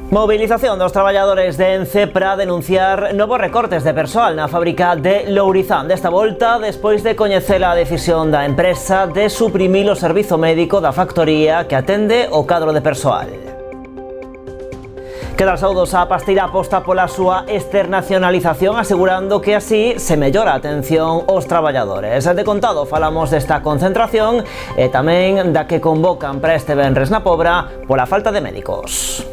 Movilización dos traballadores de Ence para denunciar novos recortes de persoal na fábrica de Lourizán. Desta volta, despois de coñecer a decisión da empresa de suprimir o servizo médico da factoría que atende o cadro de persoal. Queda saudos a pasteira aposta pola súa externacionalización, asegurando que así se mellora a atención aos traballadores. De contado falamos desta concentración e tamén da que convocan para este venres na Pobra pola falta de médicos.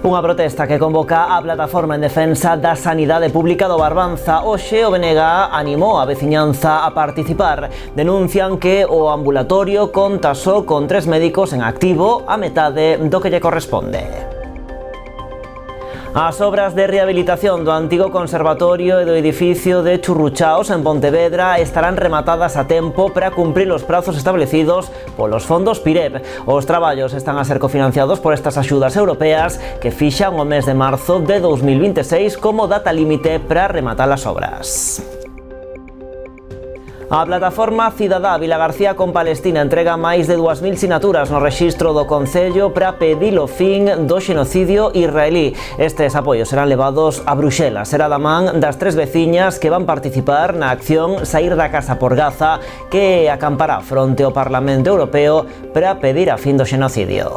Unha protesta que convoca a Plataforma en Defensa da Sanidade Pública do Barbanza. Hoxe o BNG animou a veciñanza a participar. Denuncian que o ambulatorio conta só con 3 médicos en activo, a metade do que lle corresponde. As obras de rehabilitación do antigo conservatorio e do edificio de Churruchaos en Pontevedra estarán rematadas a tempo para cumprir os prazos establecidos polos fondos PIREP. Os traballos están a ser cofinanciados por estas axudas europeas que fixan o mes de marzo de 2026 como data límite para rematar as obras. A plataforma Cidadá Vilagarcía con Palestina entrega máis de 2000 sinaturas no rexistro do Concello para pedir o fin do xenocidio israelí. Estes apoios serán levados a Bruxelas. Será da man das 3 veciñas que van participar na acción Saír da Casa por Gaza, que acampará fronte ao Parlamento Europeo para pedir a fin do xenocidio.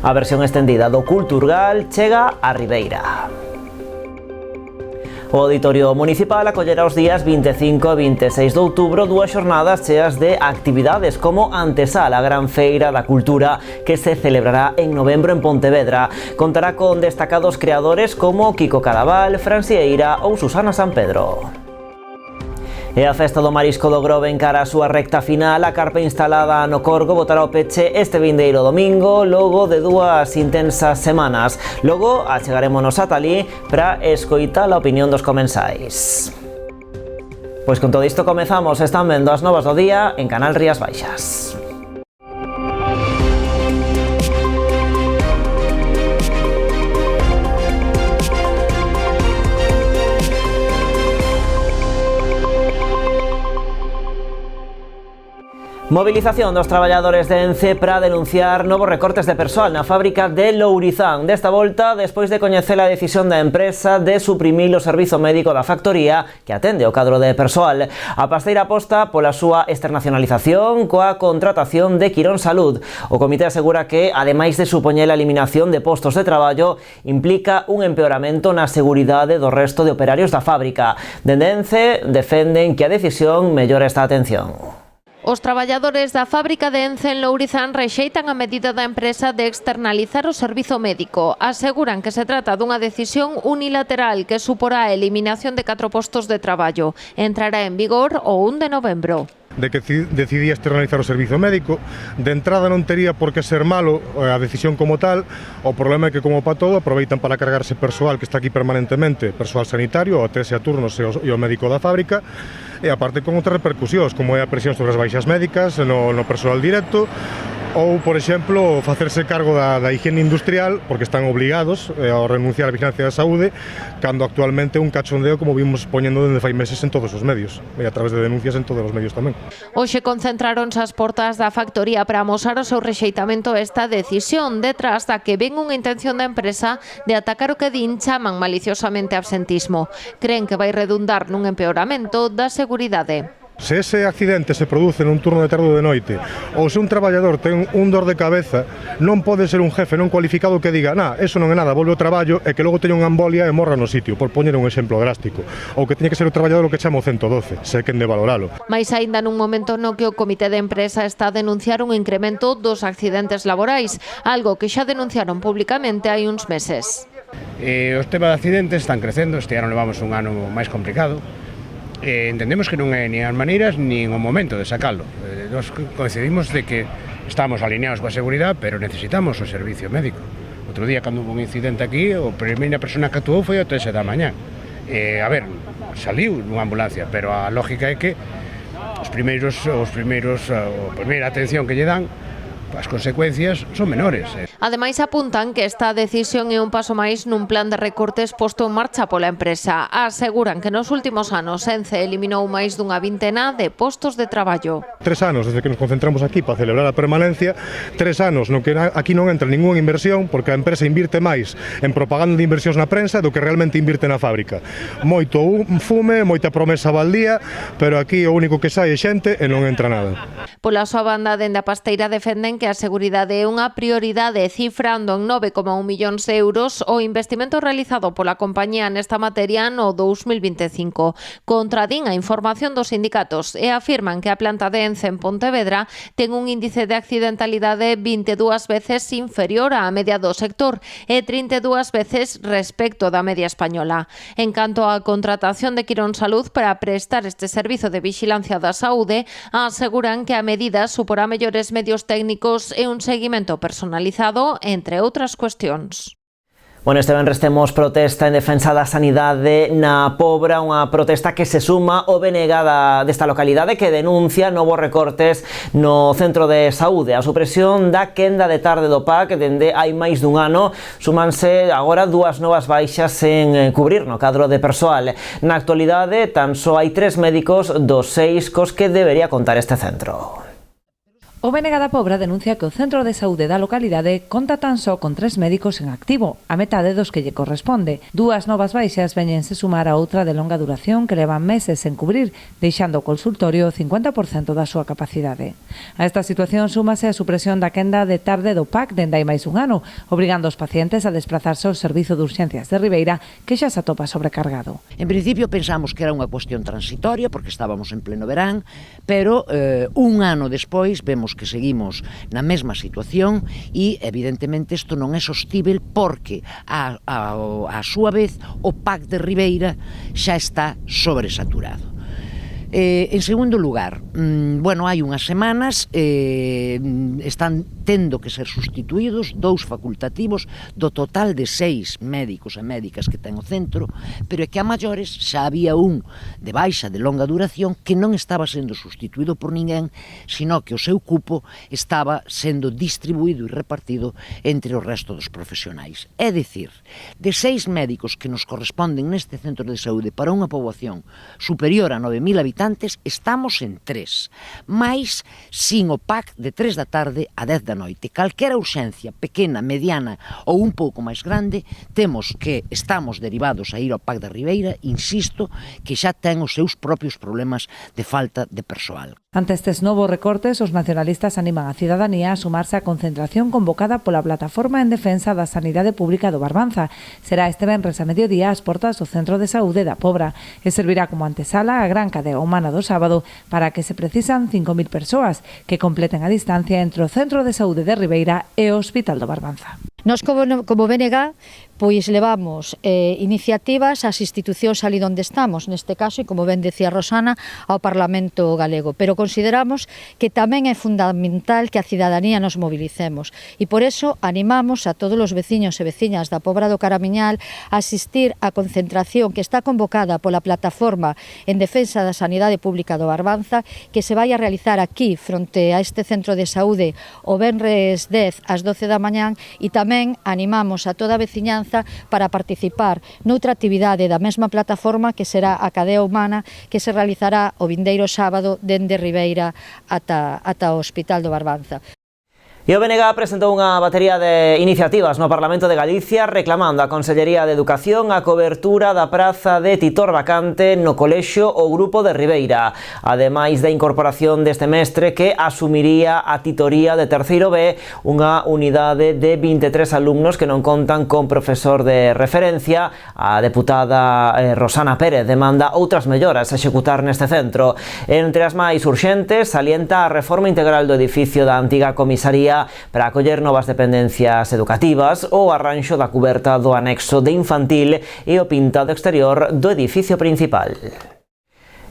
A versión estendida do Culturgal chega a Ribeira. O Auditorio Municipal acollerá os días 25 e 26 de outubro 2 xornadas cheas de actividades como antesala a Gran Feira da Cultura que se celebrará en novembro en Pontevedra. Contará con destacados creadores como Kiko Cadaval, Fran Sieira ou Susana San Pedro. E a festa do Marisco do Grove encara a súa recta final. A carpa instalada no Corgo botará o peche este vindeiro domingo, logo de 2 intensas semanas. Logo achegarémonos ata alí para escoitar a opinión dos comensais. Pois con todo isto comezamos. Están vendo as novas do día en Canal Rías Baixas. Movilización dos traballadores de Ence para denunciar novos recortes de persoal na fábrica de Lourizán. Desta volta, despois de coñecer a decisión da empresa de suprimir o servizo médico da factoría que atende o cadro de persoal. A pasteira aposta pola súa externacionalización coa contratación de Quirón Salud. O comité asegura que, ademais de supoñer a eliminación de postos de traballo, implica un empeoramento na seguridade do resto de operarios da fábrica. Dende Ence defenden que a decisión mellora esta atención. Os traballadores da fábrica de Ence en Lourizán rexeitan a medida da empresa de externalizar o servizo médico. Aseguran que se trata dunha decisión unilateral que suporá a eliminación de 4 postos de traballo. Entrará en vigor o 1 de novembro. De que decidía externalizar o servizo médico. De entrada non tería por que ser malo a decisión como tal. O problema é que, como para todo, aproveitan para cargarse persoal que está aquí permanentemente, persoal sanitario, o 13 a turnos e o médico da fábrica, e aparte con outras repercusións, como é a presión sobre as baixas médicas no persoal directo, ou, por exemplo, facerse cargo da higiene industrial, porque están obligados a renunciar á vigilancia da saúde, cando actualmente un cachondeo, como vimos poñendo dende fai meses en todos os medios, e a través de denuncias en todos os medios tamén. Hoxe concentráronse as portas da factoría para amosar o seu rexeitamento a esta decisión, detrás da que ven unha intención da empresa de atacar o que din chaman maliciosamente absentismo. Creen que vai redundar nun empeoramento da seguridade. Se ese accidente se produce nun turno de tarde ou de noite, ou se un traballador ten un dor de cabeza, non pode ser un jefe non cualificado que diga eso non é nada, volve ao traballo e que logo teña unha embolia e morra no sitio, por poñer un exemplo drástico. Ou que teña que ser o traballador o que chama o 112, se quen de valoralo. Mais aínda nun momento no que o comité de empresa está a denunciar un incremento dos accidentes laborais, algo que xa denunciaron públicamente hai uns meses. Os temas de accidentes están crecendo, este ano levamos un ano máis complicado. Entendemos que non é nin as maneiras nin o momento de sacalo. Nos coincidimos de que estamos alineados coa seguridade, pero necesitamos o servicio médico. Outro día, cando hubo un incidente aquí, a primeira persona que actuou foi a 3 da mañá. A ver, saliu nunha ambulancia, pero a lógica é que a primeira atención que lle dan, as consecuencias son menores. Ademais, apuntan que esta decisión é un paso máis nun plan de recortes posto en marcha pola empresa. Aseguran que nos últimos anos Ence eliminou máis dunha vintena de postos de traballo. 3 anos desde que nos concentramos aquí para celebrar a permanencia, 3 anos no que aquí non entra ninguna inversión porque a empresa invirte máis en propaganda de inversións na prensa do que realmente invirte na fábrica. Moito fume, moita promesa baldía, pero aquí o único que sai é xente e non entra nada. Pola súa banda, dende a pasteira defenden que a seguridade é unha prioridade, cifrando en 9,1 millóns de euros o investimento realizado pola compañía nesta materia no 2025. Contradín a información dos sindicatos e afirman que a planta de Ence en Pontevedra ten un índice de accidentalidade 22 veces inferior á media do sector e 32 veces respecto da media española. En canto á contratación de Quirón Salud para prestar este servizo de vixilancia da saúde, aseguran que a medida suporá mellores medios técnicos e un seguimento personalizado, entre outras cuestións. Bueno, este venres temos protesta en defensa da sanidade na Pobra, unha protesta que se suma ao BNG desta localidade que denuncia novos recortes no centro de saúde. A supresión da quenda de tarde do PAC dende hai máis dun ano, súmanse agora 2 novas baixas en cubrir no cadro de persoal. Na actualidade, tan só hai 3 médicos dos 6 cos que debería contar este centro. O BNG da Pobra denuncia que o centro de saúde da localidade conta tan só con 3 médicos en activo, a metade dos que lle corresponde. 2 novas baixas veñense sumar a outra de longa duración que levan meses en cubrir, deixando o consultorio o 50% da súa capacidade. A esta situación súmase a supresión da quenda de tarde do PAC dende hai máis un ano, obrigando os pacientes a desplazarse ao Servizo de Urxencias de Ribeira, que xa se atopa sobrecargado. En principio pensamos que era unha cuestión transitoria, porque estábamos en pleno verán, pero un ano despois vemos que seguimos na mesma situación e evidentemente isto non é sostível porque a súa vez o PAC de Ribeira xa está sobresaturado. En segundo lugar, hai unhas semanas están tendo que ser sustituídos 2 facultativos do total de 6 médicos e médicas que ten o centro, pero é que a maiores xa había un de baixa de longa duración que non estaba sendo sustituído por ninguén, sino que o seu cupo estaba sendo distribuído e repartido entre o resto dos profesionais. É dicir, de 6 médicos que nos corresponden neste centro de saúde para unha poboación superior a 9.000 habitantes, estamos en 3, máis sin o PAC de 3 da tarde a 10 da noite. Calquera urxencia pequena, mediana ou un pouco máis grande, temos que estamos derivados a ir ao PAC de Ribeira, insisto, que xa ten os seus propios problemas de falta de persoal. Ante estes novos recortes, os nacionalistas animan a cidadanía a sumarse á concentración convocada pola Plataforma en Defensa da Sanidade Pública do Barbanza. Será este venres a mediodía ás portas do Centro de Saúde da Pobra e servirá como antesala á gran cadea humana do sábado para que se precisan 5.000 persoas que completen a distancia entre o Centro de Saúde de Ribeira e o Hospital do Barbanza. Nós como BNG pois levamos iniciativas ás institucións ali onde estamos, neste caso, e como ben decía Rosana, ao Parlamento galego, pero consideramos que tamén é fundamental que a cidadanía nos mobilicemos e por eso animamos a todos os veciños e veciñas da Pobra do Caramiñal a asistir á concentración que está convocada pola Plataforma en Defensa da Sanidade Pública do Barbanza, que se vai a realizar aquí, fronte a este centro de saúde, o venres 10 ás 12 da mañán, e tamén animamos a toda a veciñanza para participar noutra actividade da mesma plataforma que será a cadea humana que se realizará o vindeiro sábado dende Ribeira ata o Hospital do Barbanza. E o BNG presentou unha batería de iniciativas no Parlamento de Galicia reclamando a Consellería de Educación a cobertura da praza de titor vacante no colexio O Grupo de Ribeira, ademais da incorporación deste mestre que asumiría a titoría de terceiro B, unha unidade de 23 alumnos que non contan con profesor de referencia. A deputada Rosana Pérez demanda outras melloras a executar neste centro. Entre as máis urxentes, salienta a reforma integral do edificio da antiga comisaría para acoller novas dependencias educativas, o arranxo da cuberta do anexo de infantil e o pintado exterior do edificio principal.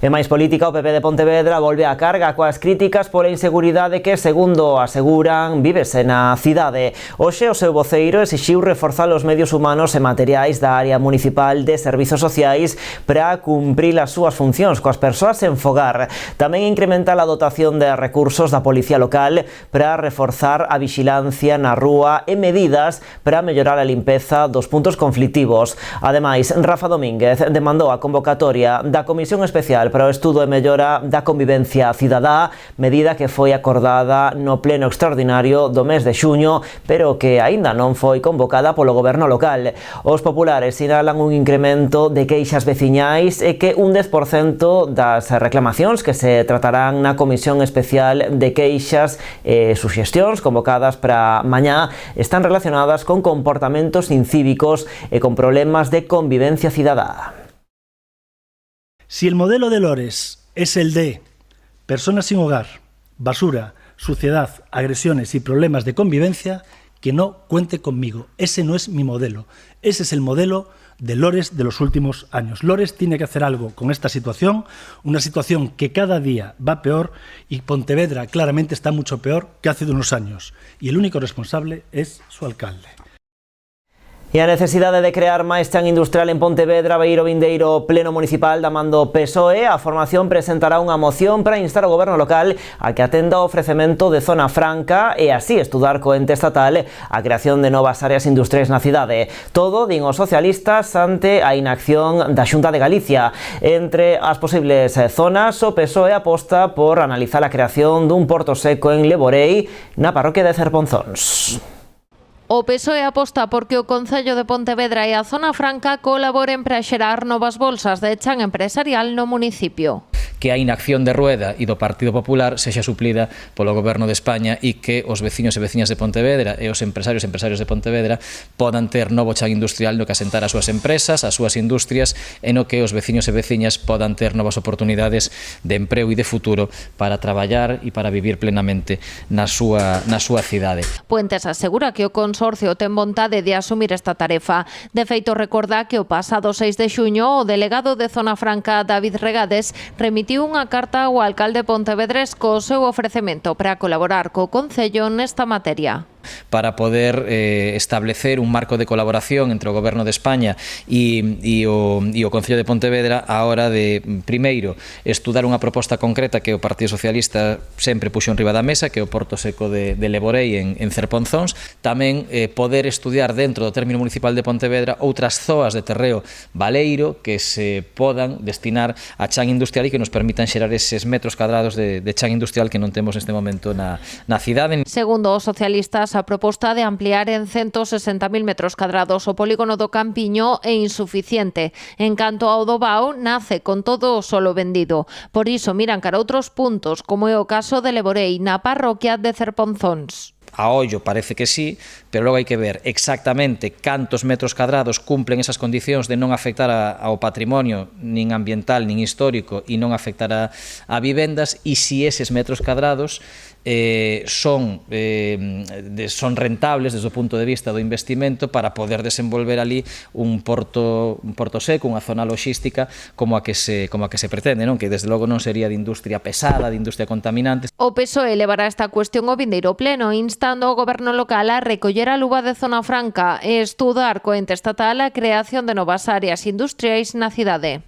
E máis política, o PP de Pontevedra volve á carga coas críticas pola inseguridade que, segundo aseguran, vívese na cidade. Hoxe o seu voceiro exixiu reforzar os medios humanos e materiais da área municipal de servizos sociais para cumprir as súas funcións coas persoas en fogar. Tamén incrementar a dotación de recursos da Policía Local para reforzar a vixilancia na rúa e medidas para mellorar a limpeza dos puntos conflictivos. Ademais, Rafa Domínguez demandou a convocatoria da Comisión Especial para o Estudo e Mellora da Convivencia Cidadá, medida que foi acordada no pleno extraordinario do mes de xuño, pero que aínda non foi convocada polo goberno local. Os populares sinalan un incremento de queixas veciñais e que un 10% das reclamacións que se tratarán na Comisión Especial de Queixas e suxestións convocadas para mañá están relacionadas con comportamentos incívicos e con problemas de convivencia cidadá. Si el modelo de Lores es el de personas sin hogar, basura, suciedad, agresiones y problemas de convivencia, que no cuente conmigo. Ese no es mi modelo. Ese es el modelo de Lores de los últimos años. Lores tiene que hacer algo con esta situación, una situación que cada día va peor y Pontevedra claramente está mucho peor que hace unos años. Y el único responsable es su alcalde. E a necesidade de crear máis chan industrial en Pontevedra vai ir o vindeiro pleno municipal da mando PSOE. A formación presentará unha moción para instar ao goberno local a que atenda o ofrecemento de zona franca e así estudar co ente estatal a creación de novas áreas industriais na cidade. Todo, din os socialistas, ante a inacción da Xunta de Galicia. Entre as posibles zonas, o PSOE aposta por analizar a creación dun porto seco en Leborei, na parroquia de Cerponzóns. O PSOE aposta porque o Concello de Pontevedra e a Zona Franca colaboren para xerar novas bolsas de chan empresarial no municipio. Que a inacción de Rueda e do Partido Popular sexa suplida polo Goberno de España e que os veciños e veciñas de Pontevedra e os empresarios e empresarios de Pontevedra podan ter novo chan industrial no que asentar as súas empresas, as súas industrias e no que os veciños e veciñas podan ter novas oportunidades de emprego e de futuro para traballar e para vivir plenamente na súa cidade. Puentes asegura que o Consorcio ten vontade de asumir esta tarefa. De feito, recorda que o pasado 6 de xuño o delegado de Zona Franca, David Regades, remitiu unha carta ao alcalde pontevedrés co seu ofrecemento para colaborar co Concello nesta materia. Para poder establecer un marco de colaboración entre o Goberno de España e o Concello de Pontevedra a hora de, primeiro, estudar unha proposta concreta que o Partido Socialista sempre puxo en riba da mesa, que é o Porto Seco de Leborei en Cerponzóns. Tamén poder estudiar dentro do término municipal de Pontevedra outras zoas de terreo baleiro que se podan destinar a chan industrial e que nos permitan xerar eses metros cadrados de chan industrial que non temos neste momento na cidade. Segundo os socialistas, a proposta de ampliar en 160.000 metros cadrados o polígono do Campiño é insuficiente. En canto ao do Bao, nace con todo o solo vendido. Por iso miran cara a outros puntos, como é o caso de Leborei, na parroquia de Cerponzóns. A ollo parece que sí, pero logo hai que ver exactamente cantos metros cadrados cumplen esas condicións de non afectar ao patrimonio nin ambiental nin histórico e non afectar a vivendas e se eses metros cadrados son rentables desde o punto de vista do investimento para poder desenvolver ali un porto seco, unha zona logística como a que se pretende, non? Que desde logo non sería de industria pesada, de industria contaminante. O PSOE levará esta cuestión ao vindeiro pleno, instando ao goberno local a recoller a luva de Zona Franca e estudar co ente estatal a creación de novas áreas industriais na cidade.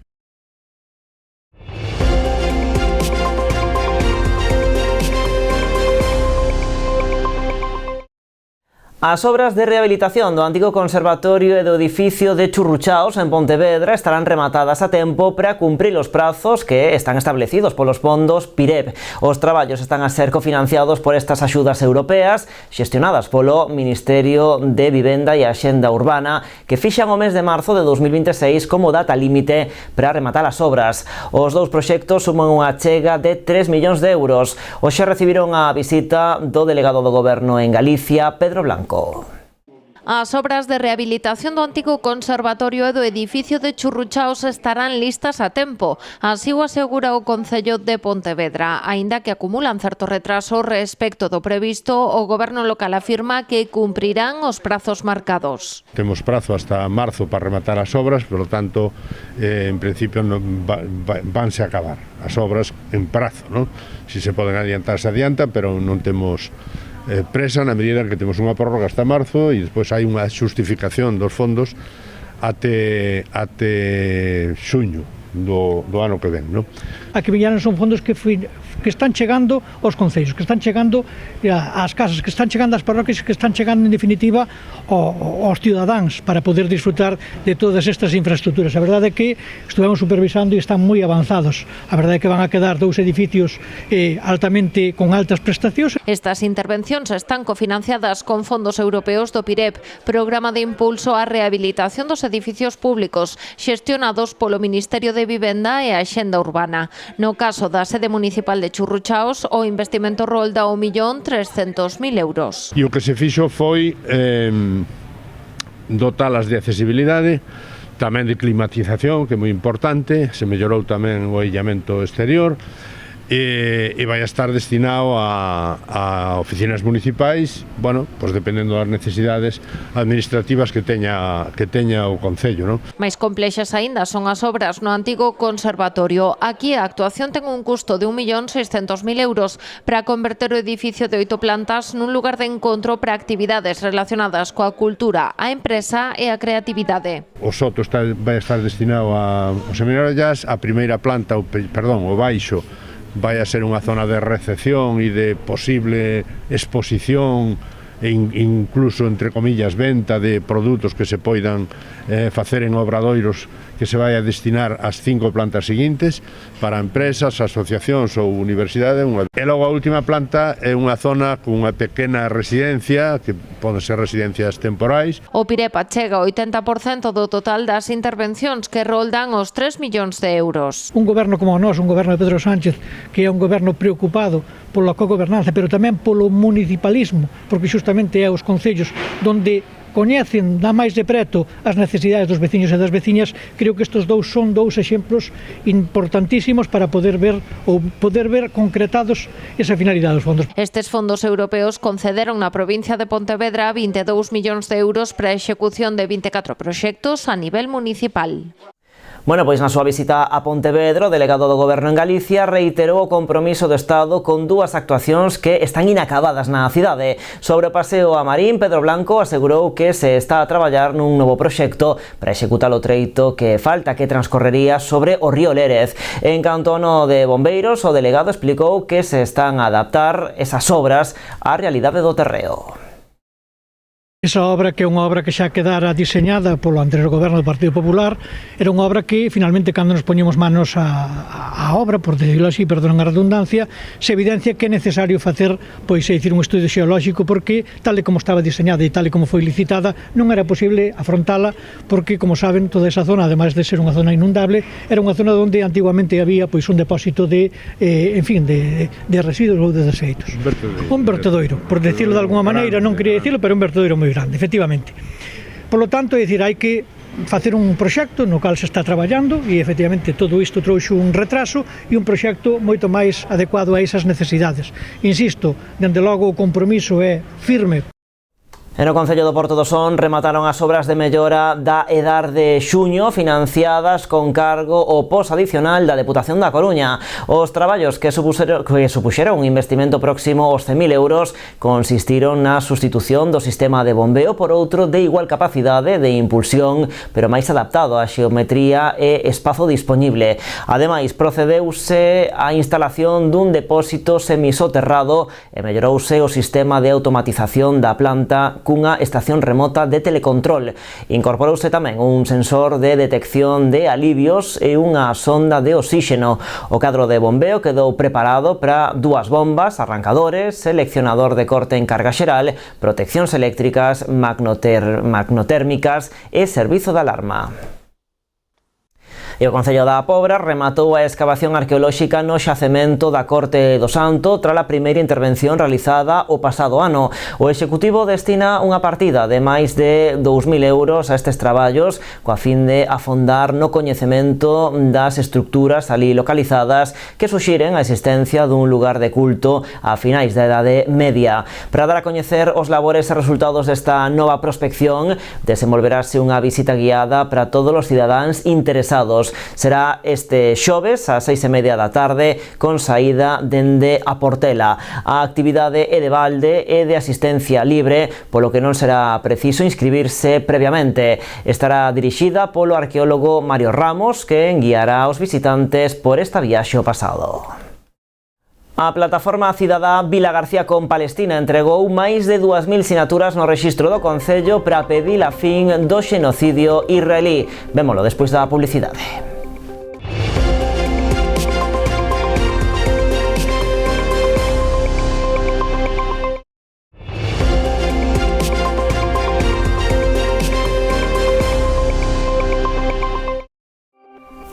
As obras de rehabilitación do antigo conservatorio e do edificio de Churruchaos en Pontevedra estarán rematadas a tempo para cumprir os prazos que están establecidos polos fondos PIREP. Os traballos están a ser cofinanciados por estas axudas europeas xestionadas polo Ministerio de Vivenda e Axenda Urbana, que fixan o mes de marzo de 2026 como data límite para rematar as obras. Os dous proxectos suman unha achega de 3 millóns de euros. Hoxe recibiron a visita do delegado do Goberno en Galicia, Pedro Blanco. As obras de rehabilitación do antigo conservatorio e do edificio de Churruchaos estarán listas a tempo. Así o asegura o Concello de Pontevedra. Aínda que acumulan certo retraso respecto do previsto, o Goberno local afirma que cumprirán os prazos marcados. Temos prazo hasta marzo para rematar as obras, por lo tanto, en principio vanse a acabar as obras en prazo, ¿no? Si se poden adiantar, se adiantan, pero non temos presa na medida que temos unha prórroga hasta marzo e despois hai unha xustificación dos fondos até xuño do ano que ven, ¿no? A que viñeran son fondos que están chegando aos concellos, que están chegando ás casas, que están chegando ás parroquias, que están chegando en definitiva aos cidadáns para poder disfrutar de todas estas infraestructuras. A verdade é que estuvemos supervisando e están moi avanzados. A verdade é que van a quedar 2 edificios altamente con altas prestacións. Estas intervencións están cofinanciadas con fondos europeos do PIREP, Programa de Impulso á Rehabilitación dos Edificios Públicos, xestionados polo Ministerio de Vivenda e a Axenda Urbana. No caso da sede municipal de Churruchaos, o investimento rolda 1.300.000 euros. E o que se fixo foi dotalas de accesibilidade, tamén de climatización, que é moi importante, se mellorou tamén o illamento exterior, e vai a estar destinado a oficinas municipais, bueno, pues dependendo das necesidades administrativas que teña o Concello, ¿no? Máis complexas aínda son as obras no antigo conservatorio. Aquí a actuación ten un custo de 1.600.000 euros para converter o edificio de 8 plantas nun lugar de encontro para actividades relacionadas coa cultura, a empresa e a creatividade. O soto vai a estar destinado ao Seminario de Jazz, a primeira planta, o baixo, vai a ser unha zona de recepción e de posible exposición e incluso, entre comillas, venta de produtos que se poidan facer en obradoiros que se vai a destinar ás 5 plantas seguintes para empresas, asociacións ou universidade. E logo a última planta é unha zona con unha pequena residencia, que poden ser residencias temporais. O PIREP achega o 80% do total das intervencións, que roldan os 3 millóns de euros. Un goberno como o noso, un goberno de Pedro Sánchez, que é un goberno preocupado pola cogobernanza, pero tamén polo municipalismo, porque justamente é os concellos donde coñecen da máis de preto as necesidades dos veciños e das veciñas. Creo que estes son dous exemplos importantísimos para poder ver concretados esa finalidade dos fondos. Estes fondos europeos concederon na provincia de Pontevedra 22 millóns de euros para a execución de 24 proxectos a nivel municipal. Bueno, pois na súa visita a Pontevedra, o delegado do Goberno en Galicia reiterou o compromiso do Estado con 2 actuacións que están inacabadas na cidade. Sobre o paseo a Marín, Pedro Blanco asegurou que se está a traballar nun novo proxecto para executar o treito que falta, que transcorrería sobre o río Lérez. En canto ao no de bombeiros, o delegado explicou que se están a adaptar esas obras á realidade do terreo. Esa obra, que é unha obra que xa quedara diseñada polo anterior goberno do Partido Popular, era unha obra que finalmente, cando nos poñemos manos a obra, por decirlo así, perdonen a redundancia, se evidencia que é necesario facer, pois, é dicir, un estudio xeolóxico, porque tal e como estaba diseñada e tal e como foi licitada, non era posible afrontala, porque, como saben, toda esa zona, ademais de ser unha zona inundable, era unha zona onde antiguamente había, pois, un depósito de residuos ou de deseitos. Un vertedoiro, por decirlo de alguma maneira, non quería dicirlo, pero un vertedoiro moi grande, efectivamente. Por lo tanto, é dicir, hai que facer un proxecto no cal se está traballando e, efectivamente, todo isto trouxe un retraso e un proxecto moito máis adecuado a esas necesidades. Insisto, dende logo o compromiso é firme. En o Concello do Porto do Son remataron as obras de mellora da EDAR de xuño, financiadas con cargo ao POS adicional da Deputación da Coruña. Os traballos que supuxeron un investimento próximo aos 100.000 euros consistiron na sustitución do sistema de bombeo por outro de igual capacidade de impulsión, pero máis adaptado á xeometría e espazo dispoñible. Ademais, procedeuse á instalación dun depósito semisoterrado e mellorouse o sistema de automatización da planta cunha estación remota de telecontrol. Incorporouse tamén un sensor de detección de alivios e unha sonda de oxígeno. O cadro de bombeo quedou preparado para 2 bombas, arrancadores, seleccionador de corte en carga xeral, proteccións eléctricas, magnotérmicas e servizo de alarma. E o Concello da Pobra rematou a escavación arqueolóxica no xacemento da Corte do Santo tras a primeira intervención realizada o pasado ano. O Executivo destina unha partida de máis de 2.000 euros a estes traballos coa fin de afondar no coñecemento das estructuras ali localizadas que suxiren a existencia dun lugar de culto a finais da Idade Media. Para dar a coñecer os labores e resultados desta nova prospección, desenvolverase unha visita guiada para todos os cidadáns interesados. Será este xoves ás 6:30 da tarde con saída dende a Portela. A actividade é de balde e de asistencia libre, polo que non será preciso inscribirse previamente. Estará dirixida polo arqueólogo Mario Ramos, que guiará os visitantes por esta viaxe ao pasado. A plataforma cidadá Vilagarcía con Palestina entregou máis de 2.000 sinaturas no rexistro do Concello para pedir a fin do xenocidio israelí. Vémolo despois da publicidade.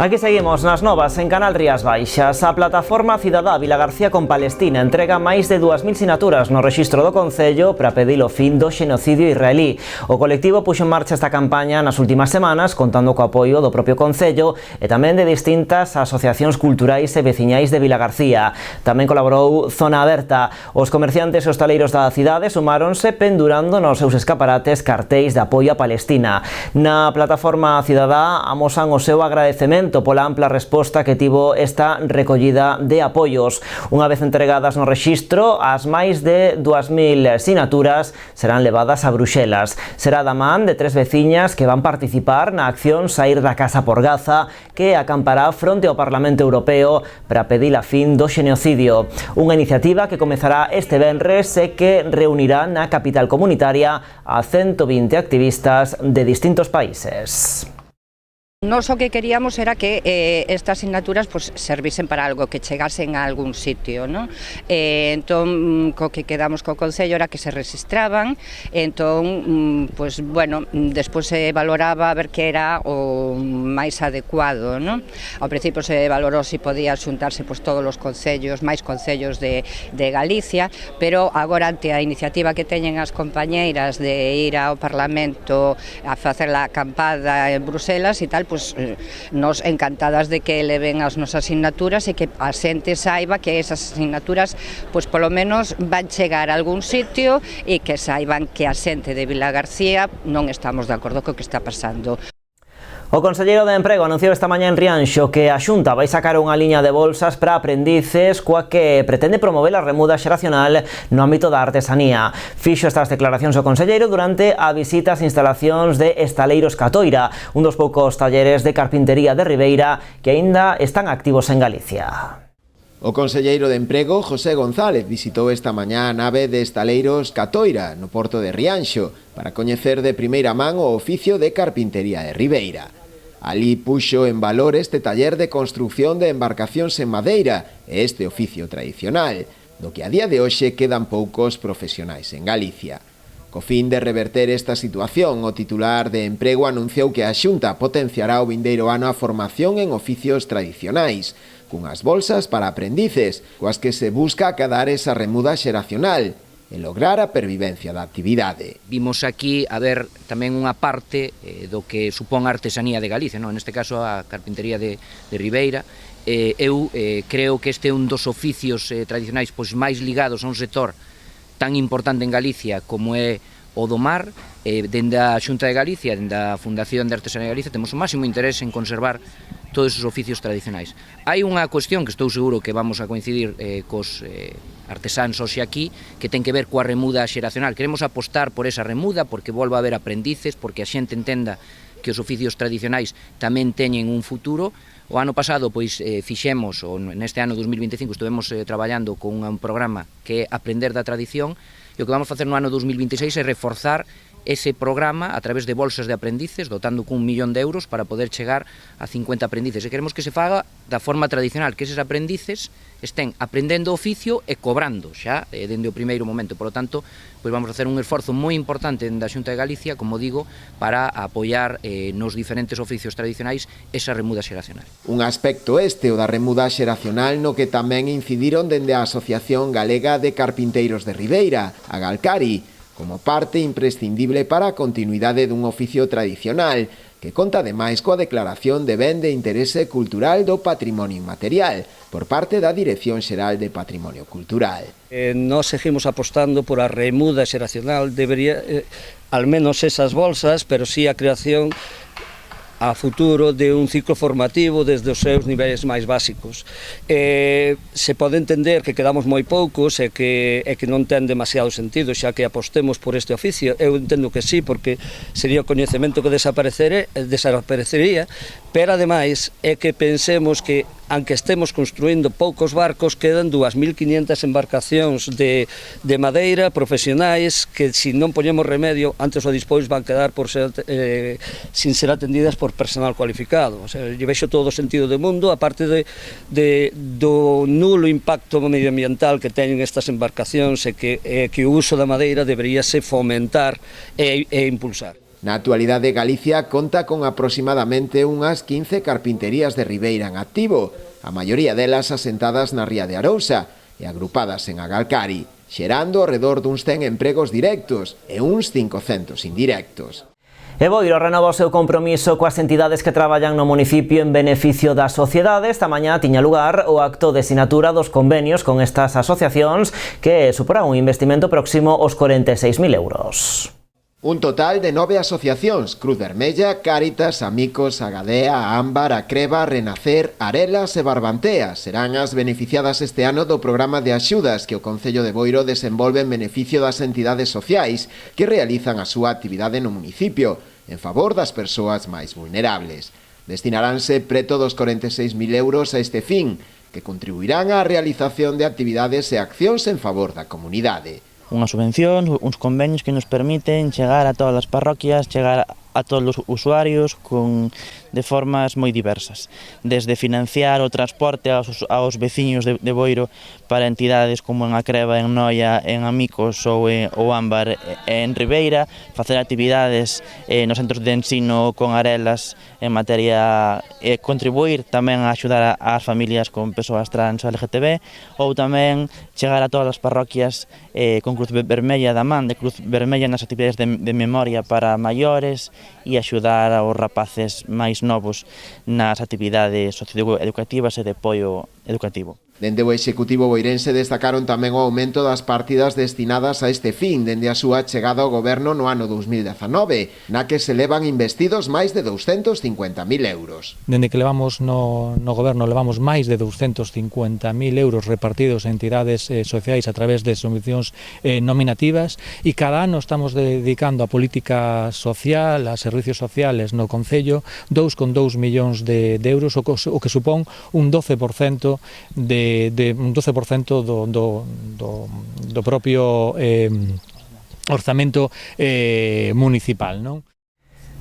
Aquí seguimos nas novas en Canal Rías Baixas. A plataforma cidadá Vilagarcía con Palestina entrega máis de 2.000 sinaturas no rexistro do Concello para pedir o fin do xenocidio israelí. O colectivo puxo en marcha esta campaña nas últimas semanas, contando co apoio do propio Concello e tamén de distintas asociacións culturais e veciñais de Vilagarcía. Tamén colaborou Zona Aberta. Os comerciantes e hostaleiros da cidade sumáronse pendurando nos seus escaparates cartéis de apoio a Palestina. Na plataforma cidadá amosan o seu agradecemento pola ampla resposta que tivo esta recollida de apoios. Unha vez entregadas no rexistro, as máis de 2.000 sinaturas serán levadas a Bruxelas. Será da man de 3 veciñas que van participar na acción Saír da Casa por Gaza, que acampará fronte ao Parlamento Europeo para pedir a fin do xenocidio. Unha iniciativa que comezará este venres e que reunirá na capital comunitaria a 120 activistas de distintos países. Nos o que queríamos era que estas asignaturas pues, servisen para algo, que chegasen a algún sitio, ¿no? Entón, co que quedamos co Concello era que se registraban, entón, pues, bueno, despois se valoraba a ver que era o máis adecuado, ¿no? Ao principio se valorou se podía xuntarse pues, todos os concellos, máis concellos de Galicia, pero agora ante a iniciativa que teñen as compañeiras de ir ao Parlamento a facer a acampada en Bruselas e tal, pues, nos encantadas de que leven as nosas asignaturas e que a xente saiba que esas asignaturas pues polo menos van chegar a algún sitio e que saiban que a xente de Vilagarcía non estamos de acordo co que está pasando. O conselleiro de Emprego anunciou esta mañá en Rianxo que a Xunta vai sacar unha liña de bolsas para aprendices coa que pretende promover a remuda xeracional no ámbito da artesanía. Fixo estas declaracións o conselleiro durante a visita ás instalacións de Estaleiros Catoira, un dos poucos talleres de carpintería de Ribeira que aínda están activos en Galicia. O conselleiro de Emprego, José González, visitou esta mañá a nave de Estaleiros Catoira, no porto de Rianxo, para coñecer de primeira man o oficio de carpintería de Ribeira. Alí puxo en valor este taller de construcción de embarcacións en madeira e este oficio tradicional, do que a día de hoxe quedan poucos profesionais en Galicia. Co fin de reverter esta situación, o titular de Emprego anunciou que a Xunta potenciará o vindeiro ano a formación en oficios tradicionais, cunhas bolsas para aprendices, coas que se busca acadar esa remuda xeracional e lograr a pervivencia da actividade. Vimos aquí a ver tamén unha parte do que supón a artesanía de Galicia, non? Neste caso a carpintería de Ribeira. Eu creo que este é un dos oficios tradicionais pois, máis ligados a un sector tan importante en Galicia como é o do mar. Dende a Xunta de Galicia, dende a Fundación de Artesanía de Galicia, temos o máximo interés en conservar todos esos oficios tradicionais. Hai unha cuestión que estou seguro que vamos a coincidir cos artesáns hoxe aquí, que ten que ver coa remuda xeracional. Queremos apostar por esa remuda, porque volva a haber aprendices, porque a xente entenda que os oficios tradicionais tamén teñen un futuro. O ano pasado, pois, fixemos, ou neste ano 2025, estivemos traballando con un programa que é Aprender da Tradición, e o que vamos facer no ano 2026 é reforzar ese programa a través de bolsas de aprendices, dotando con 1 millón de euros para poder chegar a 50 aprendices. E queremos que se faga da forma tradicional, que eses aprendices estén aprendendo oficio e cobrando xa dende o primeiro momento. Por lo tanto, pois vamos a hacer un esforzo moi importante da Xunta de Galicia, como digo, para apoiar nos diferentes oficios tradicionais esa remuda xeracional. Un aspecto o da remuda xeracional no que tamén incidiron dende a Asociación Galega de Carpinteiros de Ribeira, a Galcari, como parte imprescindible para a continuidade dun oficio tradicional, que conta ademais coa declaración de ben de interese cultural do patrimonio inmaterial por parte da Dirección Xeral de Patrimonio Cultural. Nós seguimos apostando por a remuda xeracional, debería, al menos esas bolsas, pero sí a creación a futuro de un ciclo formativo desde os seus niveis máis básicos. Se pode entender que quedamos moi poucos e que non ten demasiado sentido xa que apostemos por este oficio. Eu entendo que sí, porque sería o coñecemento que desaparecería, pero ademais é que pensemos que aunque estemos construindo poucos barcos, quedan 2.500 embarcacións de madeira profesionais que, se non poñemos remedio, antes ou despois van quedar sin ser atendidas por personal cualificado. O sea, lle vexo todo o sentido do mundo, aparte do nulo impacto medioambiental que teñen estas embarcacións e que o uso da madeira deberíase fomentar e impulsar. Na actualidade, Galicia conta con aproximadamente unhas 15 carpinterías de Ribeira en activo, a maioría delas asentadas na ría de Arousa e agrupadas en Agalcari, xerando ao redor duns 100 empregos directos e uns 500 indirectos. E Boiro renova o seu compromiso coas entidades que traballan no municipio en beneficio da sociedade. Esta mañá tiña lugar o acto de sinatura dos convenios con estas asociacións que suporá un investimento próximo aos 46.000 euros. Un total de 9 asociacións: Cruz Vermella, Cáritas, Amicos, Agadea, Ámbar, Acreva, Renacer, Arelas e Barbantea serán as beneficiadas este ano do programa de axudas que o Concello de Boiro desenvolve en beneficio das entidades sociais que realizan a súa actividade no municipio en favor das persoas máis vulnerables. Destinaránse preto dos 46.000 euros a este fin, que contribuirán á realización de actividades e accións en favor da comunidade. Unha subvención, uns convenios que nos permiten chegar a todas as parroquias, chegar a todos os usuarios de formas moi diversas, desde financiar o transporte aos veciños de Boiro para entidades como en Acreva, en Noia, en Amicos ou Ámbar en Ribeira, facer actividades nos centros de ensino con Arelas en materia contribuir tamén a axudar ás familias con persoas trans ou LGTB, ou tamén chegar a todas as parroquias con Cruz Vermella da man de Cruz Vermella nas actividades de memoria para maiores e axudar aos rapaces máis novos nas actividades socioeducativas e de apoio educativo. Dende o Executivo boirense destacaron tamén o aumento das partidas destinadas a este fin dende a súa chegada ao goberno no ano 2019, na que se levan investidos máis de 250.000 euros. Dende que levamos no goberno levamos máis de 250.000 euros repartidos a entidades sociais a través de subvencións nominativas e cada ano estamos dedicando a política social, a servicios sociales no Concello 2,2 millóns de euros, o que supón un 12% do propio orzamento municipal, non?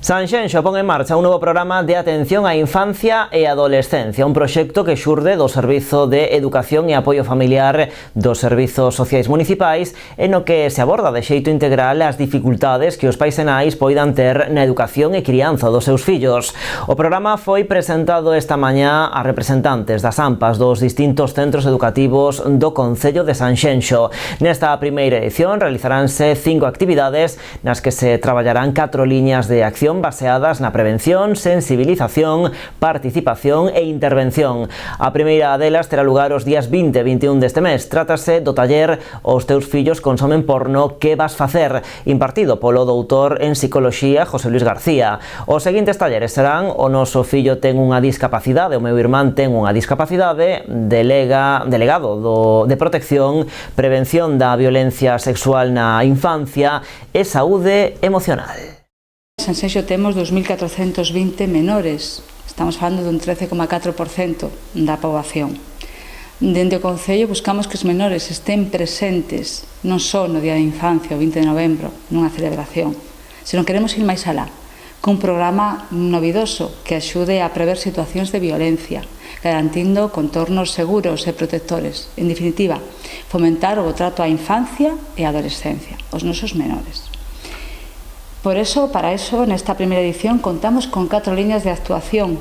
Sanxenxo pon en marcha un novo programa de atención á infancia e adolescencia, un proxecto que xurde do Servizo de Educación e Apoio Familiar dos Servizos Sociais Municipais e no que se aborda de xeito integral as dificultades que os pais e nais poidan ter na educación e crianza dos seus fillos. O programa foi presentado esta mañá a representantes das AMPAs dos distintos centros educativos do Concello de Sanxenxo. Nesta primeira edición realizaránse 5 actividades nas que se traballarán 4 liñas de acción baseadas na prevención, sensibilización, participación e intervención. A primeira delas terá lugar os días 20 e 21 deste mes. Trátase do taller Os teus fillos consomen porno, que vas facer?, impartido polo doutor en psicoloxía José Luis García. Os seguintes talleres serán O noso fillo ten unha discapacidade, o meu irmán ten unha discapacidade, delegado de protección, prevención da violencia sexual na infancia e saúde emocional. En Sanxenxo temos 2.420 menores, estamos falando dun 13,4% da poboación. Dende o Concello buscamos que os menores estén presentes non só no Día da Infancia, o 20 de novembro, nunha celebración, senón queremos ir máis alá, cun programa novidoso que axude a prever situacións de violencia, garantindo contornos seguros e protectores. En definitiva, fomentar o trato á infancia e á adolescencia, os nosos menores. Por eso, para eso, nesta primeira edición, contamos con 4 líneas de actuación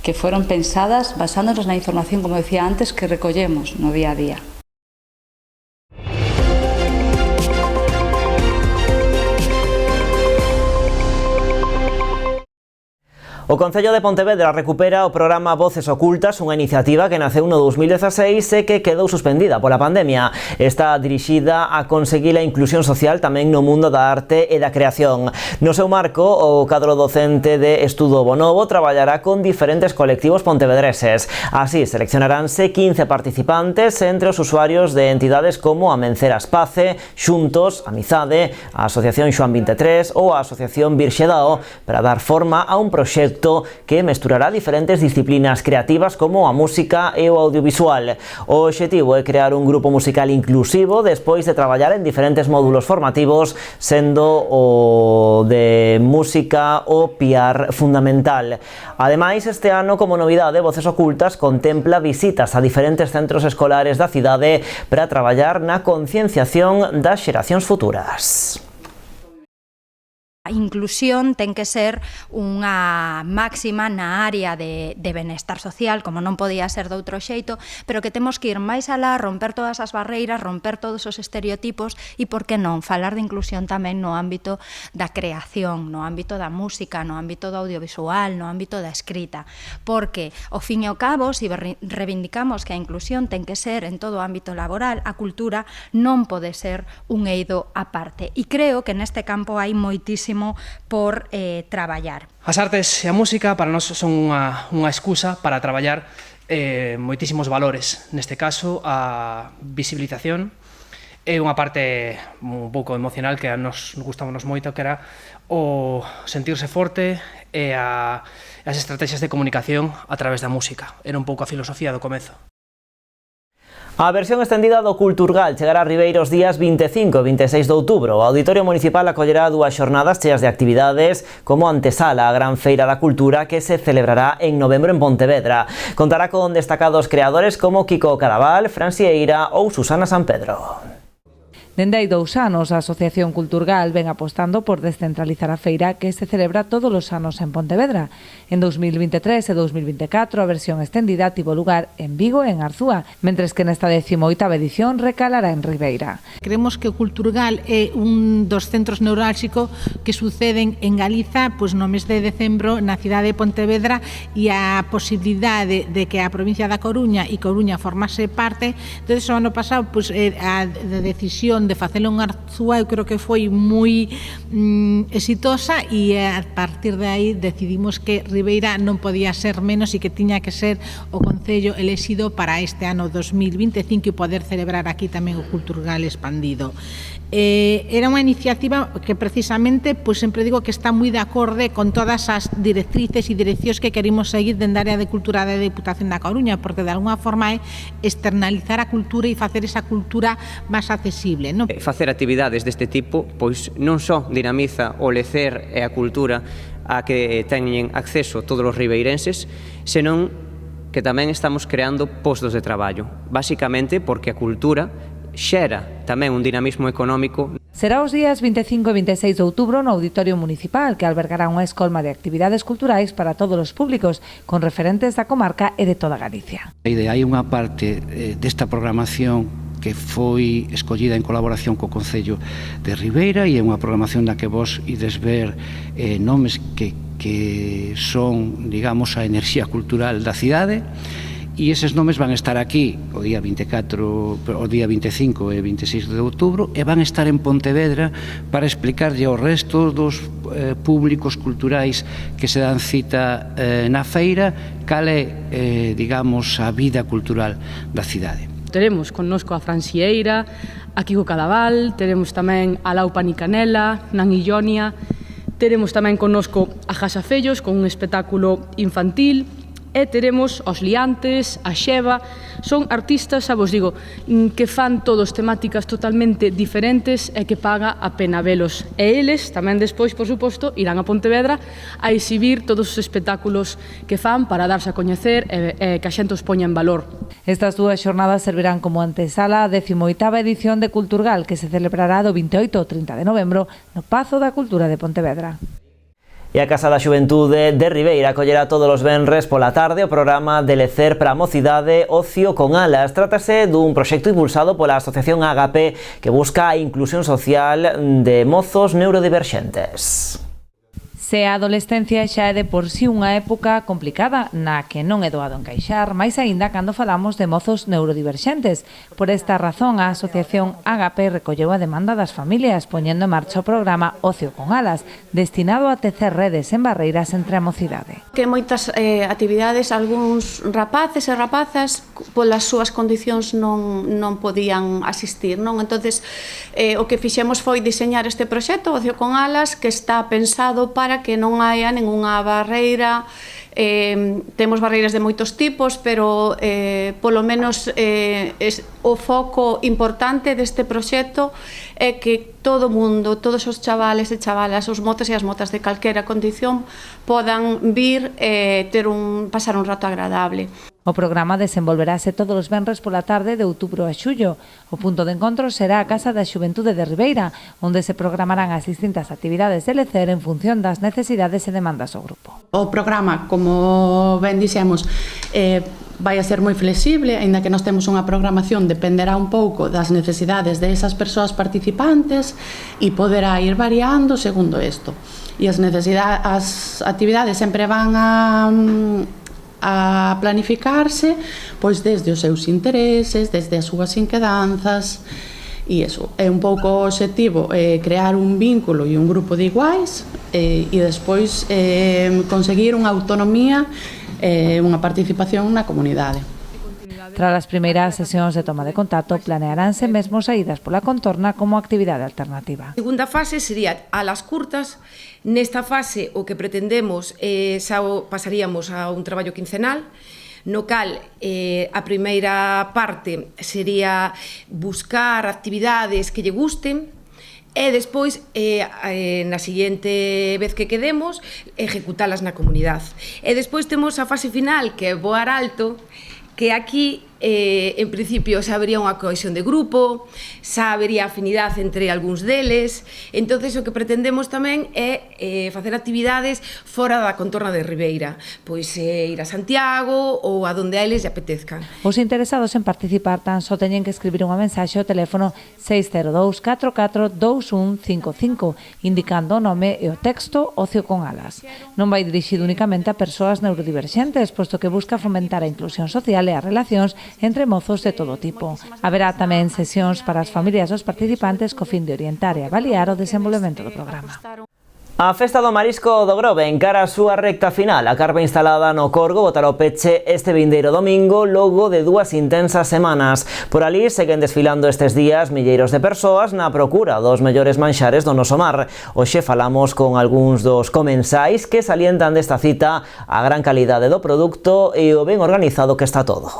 que foron pensadas basándonos na información, como decía antes, que recollemos no día a día. O Concello de Pontevedra recupera o programa Voces Ocultas, unha iniciativa que naceu no 2016 e que quedou suspendida pola pandemia. Está dirixida a conseguir a inclusión social tamén no mundo da arte e da creación. No seu marco, o cadro docente de Estudo Bonobo traballará con diferentes colectivos pontevedreses. Así, seleccionaránse 15 participantes entre os usuarios de entidades como Amencer Aspace, Xuntos, Amizade, a Asociación Xoan 23 ou a Asociación Virxe Dao, para dar forma a un proxecto que mesturará diferentes disciplinas creativas como a música e o audiovisual. O obxectivo é crear un grupo musical inclusivo despois de traballar en diferentes módulos formativos, sendo o de música o piar fundamental. Ademais, este ano, como novidade, Voces Ocultas contempla visitas a diferentes centros escolares da cidade para traballar na concienciación das xeracións futuras. A inclusión ten que ser unha máxima na área de benestar social, como non podía ser de outro xeito, pero que temos que ir máis alá, romper todas as barreiras, romper todos os estereotipos e, por que non, falar de inclusión tamén no ámbito da creación, no ámbito da música, no ámbito do audiovisual, no ámbito da escrita, porque, ao fin e ao cabo, se reivindicamos que a inclusión ten que ser en todo o ámbito laboral, a cultura non pode ser un eido aparte. E creo que neste campo hai moitísimo por traballar. As artes e a música para nós son unha excusa para traballar moitísimos valores. Neste caso, a visibilización é unha parte un pouco emocional que a nos gustámonos moito, que era o sentirse forte e as estrategias de comunicación a través da música. Era un pouco a filosofía do comezo. A versión extendida do Culturgal chegará a Ribeira os días 25 e 26 de outubro. O Auditorio Municipal acollerá 2 xornadas cheas de actividades como antesala á Gran Feira da Cultura que se celebrará en novembro en Pontevedra. Contará con destacados creadores como Kiko Cadaval, Fran Sieira ou Susana Sampedro. Dende hai 2 anos, a Asociación Culturgal ven apostando por descentralizar a feira que se celebra todos os anos en Pontevedra. En 2023 e 2024 a versión extendida tivo lugar en Vigo e en Arzúa, mentres que nesta 18ª edición recalará en Ribeira. Creemos que o Culturgal é un dos centros neurálxicos que suceden en Galiza no mes de decembro na cidade de Pontevedra, e a posibilidade de que a provincia da Coruña e Coruña formase parte. Entonces, o ano pasado, a decisión de facelo en Arzúa eu creo que foi moi exitosa, e a partir de aí decidimos que Ribeira non podía ser menos e que tiña que ser o concello elexido para este ano 2025 e poder celebrar aquí tamén o Culturgal expandido. Era unha iniciativa que precisamente, sempre digo que está moi de acorde con todas as directrices e direccións que queremos seguir dende a área de cultura da Deputación da Coruña, porque de alguna forma é externalizar a cultura e facer esa cultura máis accesible. Facer actividades deste tipo non só dinamiza o lecer e a cultura a que teñen acceso todos os ribeirenses, senón que tamén estamos creando postos de traballo, basicamente porque a cultura xera tamén un dinamismo económico. Será os días 25 e 26 de outubro no Auditorio Municipal, que albergará unha escolma de actividades culturais para todos os públicos, con referentes da comarca e de toda Galicia. Hai unha parte desta programación que foi escollida en colaboración co Concello de Ribeira, e é unha programación na que vos ides ver nomes que son, digamos, a enerxía cultural da cidade, e eses nomes van estar aquí o día 25 e 26 de outubro, e van estar en Pontevedra para explicarlle ao resto dos públicos culturais que se dan cita na feira cal é, digamos, a vida cultural da cidade. Teremos connosco a Fran Sieira, a Kiko Cadaval, teremos tamén a Lau Panicanela, Nan Illonia, teremos tamén connosco a Jasa Fellos con un espectáculo infantil, E teremos os Liantes, a Xeva, son artistas, xa vos digo, que fan todos temáticas totalmente diferentes e que paga a pena velos. E eles tamén despois, por suposto, irán a Pontevedra a exhibir todos os espectáculos que fan para darse a coñecer e que a xente os poña en valor. Estas dúas xornadas servirán como antesala a 18ª edición de Culturgal, que se celebrará do 28 ao 30 de novembro no Pazo da Cultura de Pontevedra. E a Casa da Xuventude de Ribeira acollerá todos os venres pola tarde o programa de lecer para a mocidade Ocio con Alas. Trátase dun proxecto impulsado pola Asociación Agape que busca a inclusión social de mozos neurodiverxentes. Se a adolescencia xa é de por sí unha época complicada na que non é doado encaixar, máis aínda cando falamos de mozos neurodiverxentes. Por esta razón, a Asociación Agape recolleu a demanda das familias, poñendo en marcha o programa Ocio con Alas, destinado a tecer redes en barreiras entre a mocidade. Que moitas actividades, algúns rapaces e rapazas, polas súas condicións non podían asistir, non? Entonces, o que fixemos foi diseñar este proxecto, Ocio con Alas, que está pensado para que non haia ningunha barreira. Temos barreiras de moitos tipos, pero polo menos o foco importante deste proxecto é que todo o mundo, todos os chavales e chavalas, os mozos e as mozas de calquera condición podan vir e pasar un rato agradable. O programa desenvolverase todos os venres pola tarde de outubro a xullo. O punto de encontro será a Casa da Xuventude de Ribeira, onde se programarán as distintas actividades de lecer en función das necesidades e demandas do grupo. O programa, como ben dixemos, vai a ser moi flexible, aínda que nós temos unha programación, dependerá un pouco das necesidades de esas persoas participantes e poderá ir variando segundo isto. E as actividades sempre van a planificarse pois desde os seus intereses, desde as súas inquedanzas, e iso é un pouco o obxectivo, crear un vínculo e un grupo de iguais e despois conseguir unha autonomía e unha participación na comunidade. Tras as primeiras sesións de toma de contacto, planearánse mesmo saídas pola contorna como actividade alternativa. A segunda fase sería a las curtas. Nesta fase o que pretendemos xa pasaríamos a un traballo quincenal, no cal a primeira parte sería buscar actividades que lle gusten, e despois, na seguinte vez que quedemos, ejecutalas na comunidade. E despois temos a fase final, que é voar alto, que aquí, en principio, xa habería unha cohesión de grupo, xa habería afinidade entre algúns deles. Entonces, o que pretendemos tamén é facer actividades fora da contorna de Ribeira, pois ir a Santiago ou a donde a eles lle apetezcan. Os interesados en participar tan só teñen que escribir unha mensaxe ao teléfono 602 44 2155, indicando o nome e o texto Ocio con Alas. Non vai dirixido únicamente a persoas neurodiverxentes, posto que busca fomentar a inclusión social e as relacións entre mozos de todo tipo. Haberá tamén sesións para as familias dos participantes co fin de orientar e avaliar o desenvolvemento do programa. A Festa do Marisco do Grove encara a súa recta final. A carpa instalada no Corgo botará o peche este vindeiro domingo logo de 2 intensas semanas. Por ali seguen desfilando estes días milleiros de persoas na procura dos mellores manxares do noso mar. Hoxe falamos con algúns dos comensais que salientan desta cita a gran calidade do produto e o ben organizado que está todo.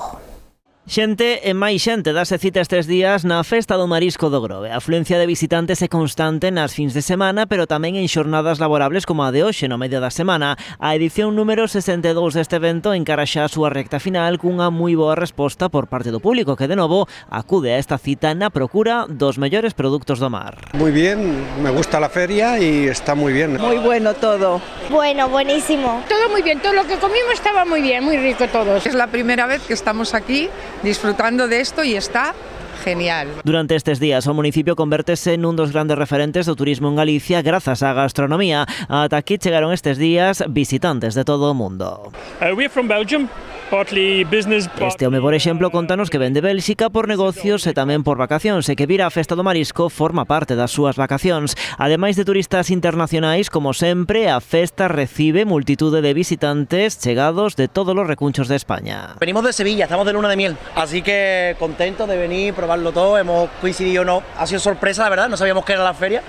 Xente e máis xente dase cita estes días na Festa do Marisco do Grove. A afluencia de visitantes é constante nas fins de semana, pero tamén en xornadas laborables como a de hoxe, no medio da semana. A edición número 62 deste evento encara xa a súa recta final cunha moi boa resposta por parte do público que, de novo, acude a esta cita na procura dos mellores produtos do mar. Muy bien, me gusta la feria y está muy bien. Muy bueno todo. Bueno, buenísimo. Todo muy bien, todo lo que comimos estaba muy bien, muy rico todo. Es la primera vez que estamos aquí disfrutando de esto y está genial. Durante estes días o municipio convértese nun dos grandes referentes do turismo en Galicia grazas á gastronomía. Ata aquí chegaron estes días visitantes de todo o mundo. We're from Belgium. Este home, por exemplo, contanos que ven de Bélxica por negocios e tamén por vacacións e que vir á Festa do Marisco forma parte das súas vacacións. Ademais de turistas internacionais, como sempre, a festa recibe multitude de visitantes chegados de todos os recunchos de España. Venimos de Sevilla, estamos de luna de miel, así que contento de venir, probarlo todo, hemos coincidido, no, ha sido sorpresa, la verdad, no sabíamos que era la feria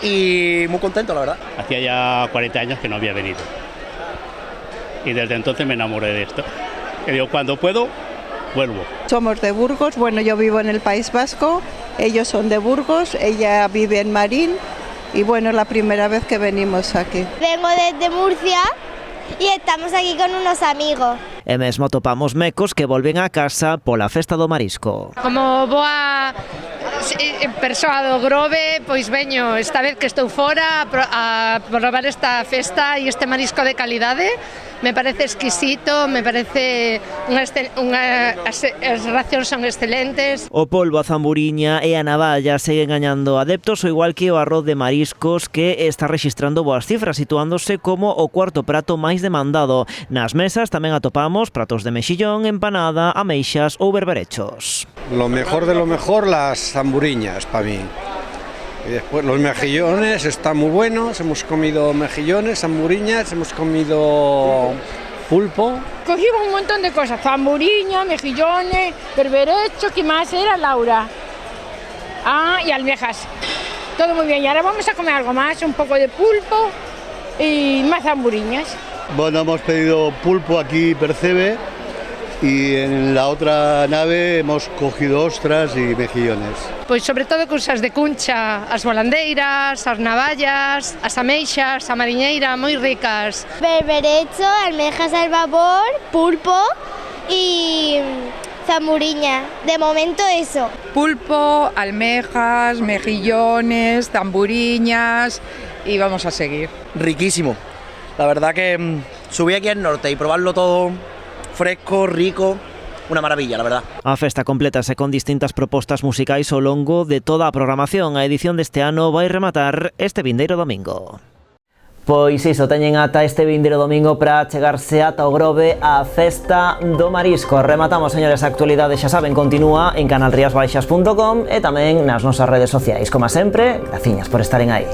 y muy contento, la verdad. Hacía ya 40 años que no había venido. y desde entonces me enamoré de esto. Y digo, cuando puedo, vuelvo. Somos de Burgos, bueno, yo vivo en el País Vasco, ellos son de Burgos, ella vive en Marín y bueno, es la primera vez que venimos aquí. Vengo desde Murcia y estamos aquí con unos amigos. E mesmo topamos mecos que volven a casa pola festa do marisco. Como boa persoa do Grove, pois veño esta vez que estou fora a probar esta festa e este marisco de calidade. Me parece exquisito, me parece as racións son excelentes. O polvo, a zamburiña e a navalla seguen gañando adeptos, ao igual que o arroz de mariscos, que está rexistrando boas cifras, situándose como o cuarto prato máis demandado. Nas mesas tamén atopamos pratos de mexillón, empanada, ameixas ou berberechos. Lo mejor de lo mejor, las zamburiñas para mí. Y después los mejillones están muy buenos, hemos comido mejillones, zamburiñas, hemos comido pulpo. Cogimos un montón de cosas, zamburiña, mejillones, berberecho, ¿qué más era, Laura? Y almejas. Todo muy bien, y ahora vamos a comer algo más, un poco de pulpo y más zamburiñas. Bueno, hemos pedido pulpo aquí, percebe, y en la otra nave hemos cogido ostras y mejillones. Pois sobre todo cousas de cuncha, as volandeiras, as navallas, as ameixas, a mariñeira, moi ricas. Berberecho, almejas al vapor, pulpo y zamburiña. De momento eso. Pulpo, almejas, mejillones, zamburiñas y vamos a seguir. Riquísimo. La verdad que subí aquí al norte y probarlo todo fresco, rico, una maravilla, la verdad. A festa complétase con distintas propostas musicais ao longo de toda a programación. A edición deste ano vai rematar este vindeiro domingo. Pois iso, teñen ata este vindeiro domingo para chegarse ata o Grove a festa do marisco. Rematamos, señores, a actualidade, xa saben, continúa en canalriasbaixas.com e tamén nas nosas redes sociais. Como sempre, graciñas por estaren aí.